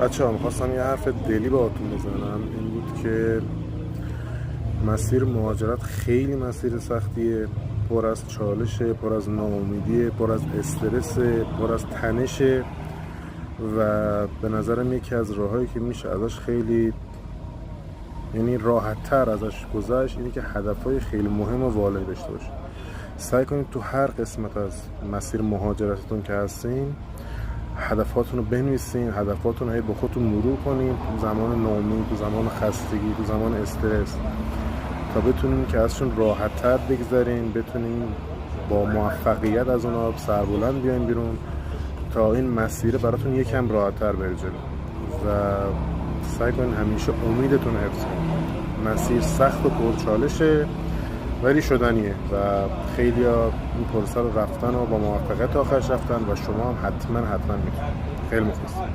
بچه ها، میخواستم یه حرف دلی باهاتون بزنم. این بود که مسیر مهاجرت خیلی مسیر سختیه، پر از چالشه، پر از ناامیدیه، پر از استرسه، پر از تنشه و به نظرم یکی از راهایی که میشه ازش خیلی راحت تر ازش گذشت اینه که هدفهای خیلی مهم و واضح داشته باشید. سعی کنید تو هر قسمت از مسیر مهاجرتتون که هستین هدفاتون رو بنویسین، هدفاتون رو با خودتون مرور کنین تو زمان ناامید، تو زمان خستگی، تو زمان استرس، تا بتونین که ازشون راحت تر بگذرین، بتونین با موفقیت از اونها سربلند بیاین بیرون تا این مسیر براتون یکم راحت تر بره جلو. و سعی کنین همیشه امیدتون حفظ کنین. مسیر سخت و پرچالشه ولی شدنیه و خیلی ها این پروسه رو رفتن و با موفقیت آخرش رفتن و شما هم حتما میتونید. خیلی مخلصم.